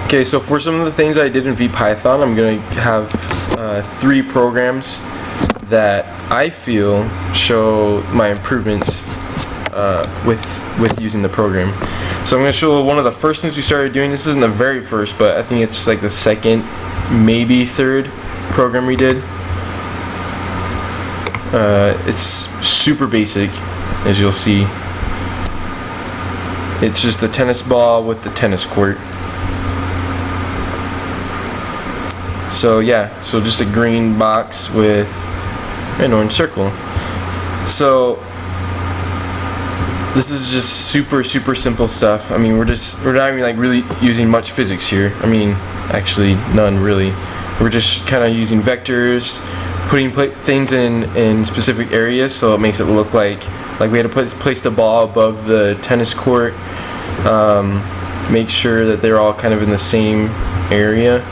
Okay, so for some of the things I did in vPython, I'm going to have 3 programs that I feel show my improvements with using the program. So I'm going to show one of the first things we started doing. This isn't the very first, but I think it's like the second, maybe third program we did. It's super basic, as you'll see. It's just the tennis ball with the tennis court. So yeah, so just a green box with an orange circle. So this is just super simple stuff. I mean, we're not even like really using much physics here. I mean, actually none really. We're just kind of using vectors, putting things in specific areas, so it makes it look like we had to place the ball above the tennis court. Make sure that they're all kind of in the same area.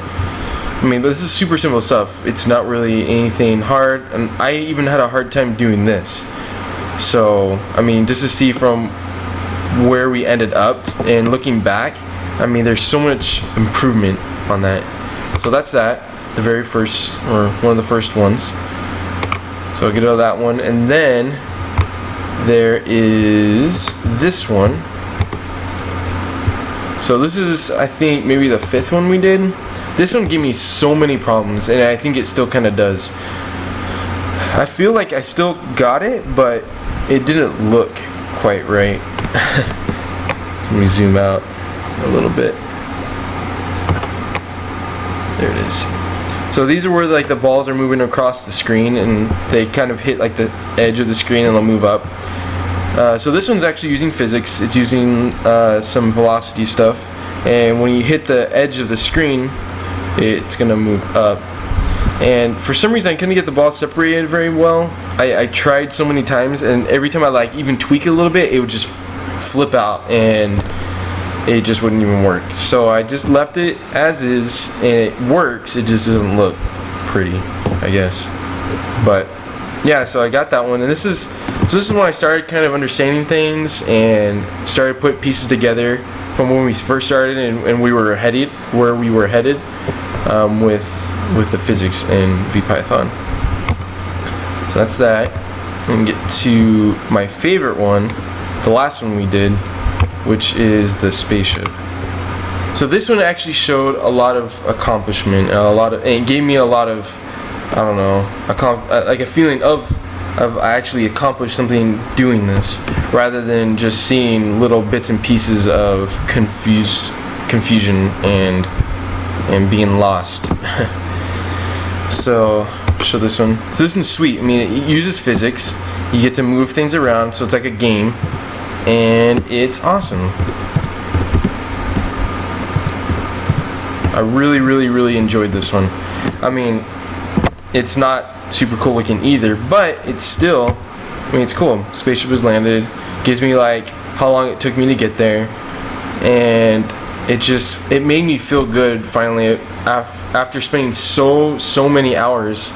I mean, but this is super simple stuff. It's not really anything hard, and I even had a hard time doing this. So, I mean, just to see from where we ended up and looking back, I mean, there's so much improvement on that. So that's that, the very first, or one of the first ones. So I'll get out of that one, and then there is this one. So this is, I think, maybe the 5th one we did. This one gave me so many problems, and I think it still kind of does. I feel like I still got it, but it didn't look quite right. So let me zoom out a little bit. There it is. So these are where like the balls are moving across the screen, and they kind of hit like the edge of the screen and they'll move up. So this one's actually using physics. It's using some velocity stuff, and when you hit the edge of the screen, it's gonna move up. And for some reason I couldn't get the ball separated very well. I tried so many times, and every time I like even tweak it a little bit, it would just flip out and it just wouldn't even work. So I just left it as is, and it works. It just doesn't look pretty, I guess. But yeah, so I got that one, and this is when I started kind of understanding things and started putting pieces together from when we first started and we were headed where we were headed with the physics in vPython. So that's that. I'm gonna get to my favorite one, the last one we did, which is the spaceship. So this one actually showed a lot of accomplishment, and it gave me a lot of, I don't know, like a feeling of I actually accomplished something doing this, rather than just seeing little bits and pieces of confusion and being lost. So show this one. So this one's sweet. I mean, it uses physics. You get to move things around, so it's like a game, and it's awesome. I really enjoyed this one. I mean, it's not super cool looking either, but it's still, I mean, it's cool. Spaceship has landed. Gives me like how long it took me to get there, and it made me feel good finally after spending so many hours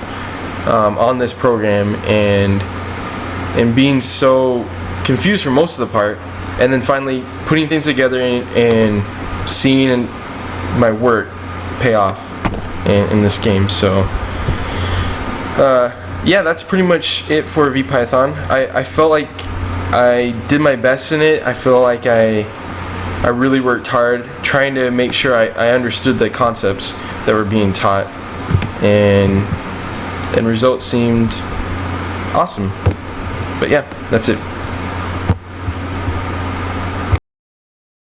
on this program and being so confused for most of the part, and then finally putting things together and seeing my work pay off in this game. So yeah, that's pretty much it for vPython. I felt like I did my best in it. I feel like I really worked hard trying to make sure I understood the concepts that were being taught, and results seemed awesome. But yeah, that's it.